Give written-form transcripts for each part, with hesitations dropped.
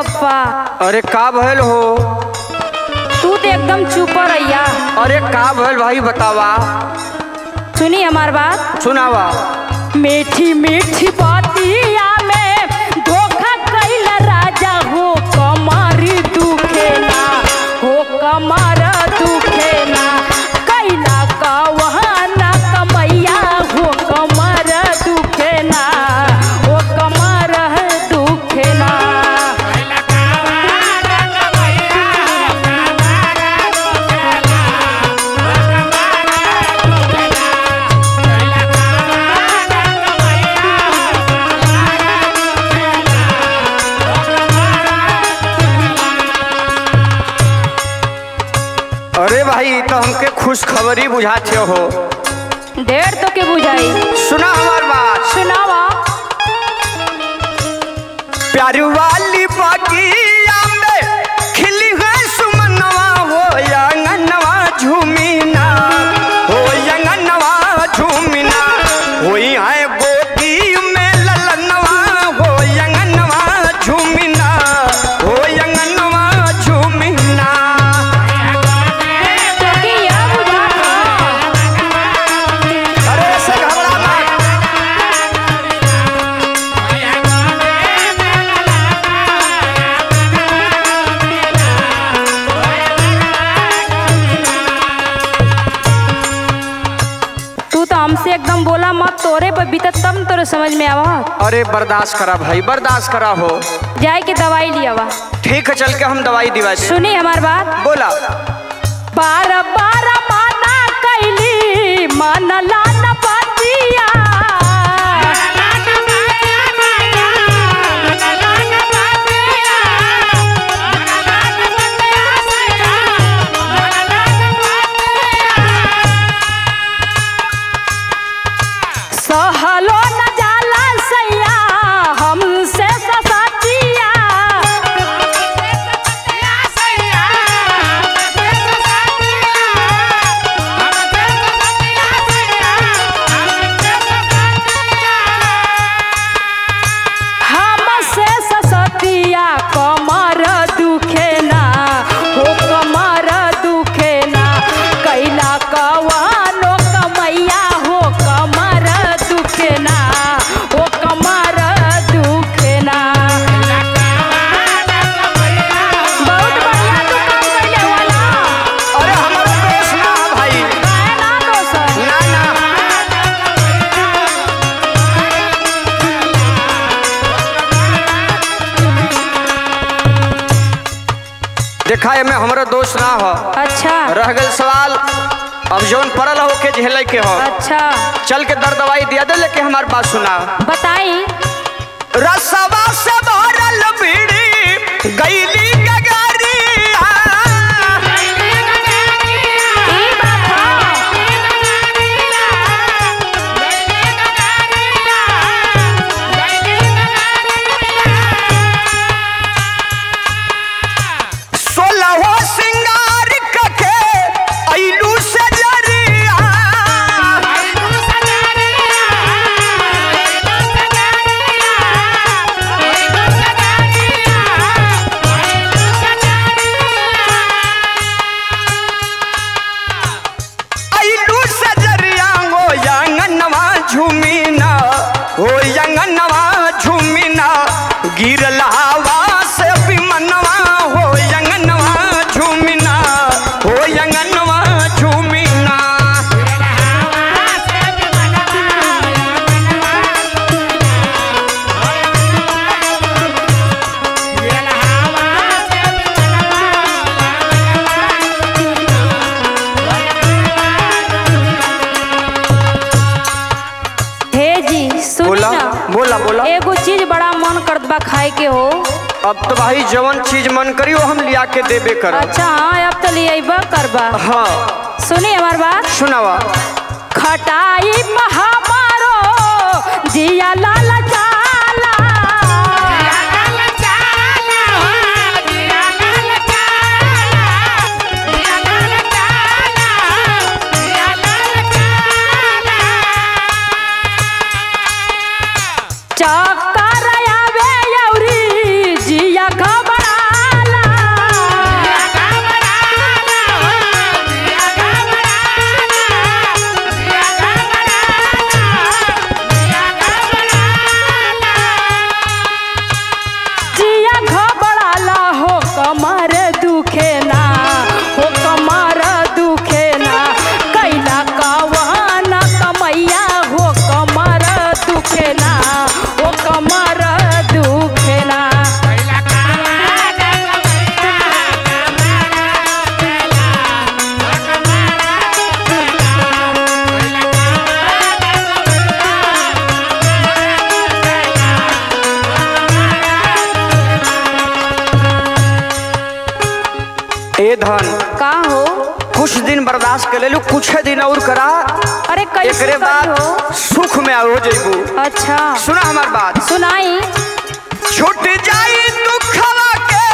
पप्पा। अरे का भइल हो? तू तो एकदम चुप रहिया। अरे का भइल भाई बतावा। सुनी हमार बात। सुनावा। मीठी मीठी बातिया में धोखा कैल राजा हो कमर दुखे ना, हो कमर दुखे ना, कैला कवहाना कमैया हो कमर दुखे ना, हो कमर दुखे ना। अरे भाई तो हमके खुशखबरी बुझाते हो। ढेर तो के बुझाई। सुना हमार बात। सुनावा। प्यार वाली बागिया में खिली है सुमनवा हो यंगनवा झूमिना, हो यंगनवा झूमिना, होई है गोदी में ललनवा हो यंगनवा झूमिना, हो यंगनवा झूमिना। अरे ऐसे घबरा मत। तू तो हमसे एकदम बोला मत, तोरे पर बीता तब तोरे समझ में आवा। अरे बर्दाश्त करा भाई, बर्दाश्त करा हो। जाए के दवाई लियावा। ठीक है चल के हम दवाई दिवा दे। सुनी हमार बात। बोला। बार बार माना कैली मन लान पतिया, सहलो न जाला सैया हमसे ससतिया, हमसे ससतिया कमर दुखे ना, हो कमर दुखे ना, कैला कवानो कमैया हो कमर दुखे ना, हो कमर दुखे ना। बहुत बढ़िया तू काम कैले वाला। अरे हमारा दोस्त ना भाई। काहे ना दोस्त? ना ना। देखा है मैं हमारा दोस्त ना हो। अच्छा रह गए सवाल अब जौन पड़ल हो के झेले के हो। अच्छा चल के दर्द दवाई दिया दे लेके हमारी बात सुना। बताई। रसवा से भरल बीड़ी गईली गगरिया, ई बात ह। सोलहो सिंगार कके ऐलू से जरिया, ऐलू से जरिया हो यंगनवा झूमिना, हो यंगनवा झूमिना, गिरल हवा से विमनवा हो यंगनवा झूमिना, हो यंगनवा झूमिना। हे जी सुनी बोला ना, बोला बोला। एगो चीज बड़ा मन करत बा खाए के हो। अब तो भाई जवन चीज मन करी वो हम लिया के देबे कर। अच्छा हाँ अब तो लियाबा करबा। हाँ सुनी हमार बात। सुनावा। खटाई महामारो जिया लाल चाला, चक्कर आवे यौरी जिया खबर ए धन का हो? कुछ दिन बर्दाश्त कर ले लू, कुछ दिन और करा। अरे कैसे एकरे बाद हो? सुख में हो जइबू। अच्छा सुना हमार बात। सुनाई। छूट जाई दुखवा के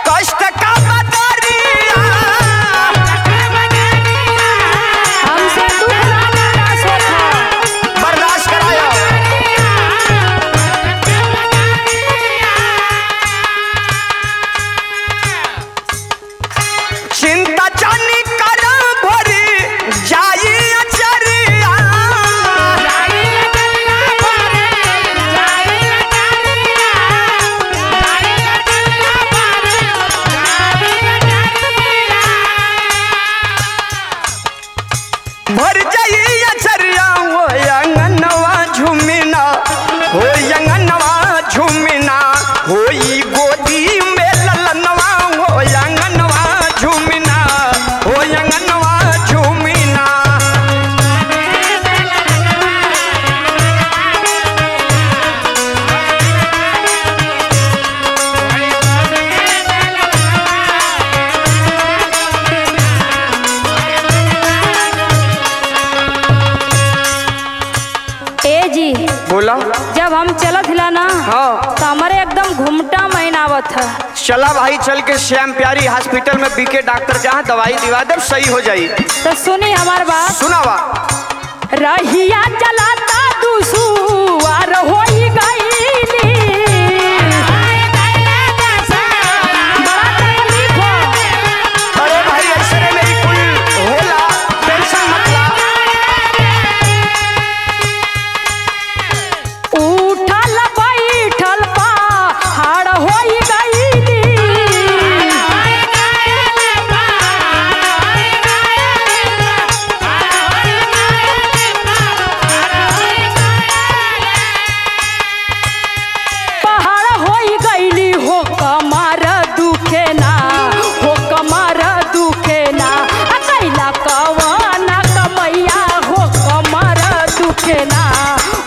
कष्ट का बदरिया, हमसे दुख ना बर्दाश्त होता। बर्दाश्त करायो। चिंता जानी कर भरी जाई अचरिया, भर जाई अचरिया हो अंगनवा झुमिना, हो अंगनवा झुमिना, होई गोदी में ललनवा, हो अंगनवा झुमिना, हो अंगनवा झुमिना। ए जी, बोला। जब हम चलत हिला ना हाँ तो हमारे एकदम घुमटा महीना आवत है। चला भाई, चल के श्याम प्यारी हॉस्पिटल में बीके डॉक्टर जहाँ दवाई दिवा दे सही हो जाई। तो सुनी हमार बात। सुनावा। रहिया चलाता दुसुआर होई गईली, बड़ा तकलीफ हो। अरे भाई ऐसे रे मेरी कुल होला, टेंशन मत ला। उठल बैठल पहाड़ होई गईली, पहाड़ होई गईली हो कमर दुखे ना, हो कमर दुखे ना। अकेला कवाना कमैया हो कमर दुखे ना,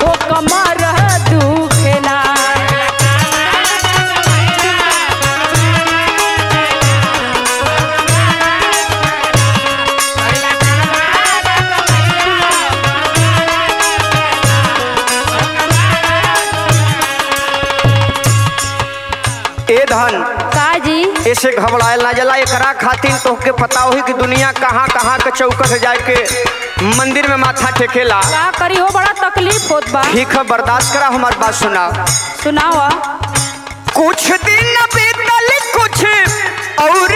हो कमर दुखे ना। ए धन का जी? ऐसे घबरायल ना जला। एकरा खातिर तोहके पता होई कि दुनिया कहाँ कहाँ के चौकट से जाए के मंदिर में माथा टेकेला। का करी हो, बड़ा तकलीफ होत बा। ठीक है, बर्दाश्त करा। हमारी बात सुना। सुनावा। कुछ दिन बीतल कुछ और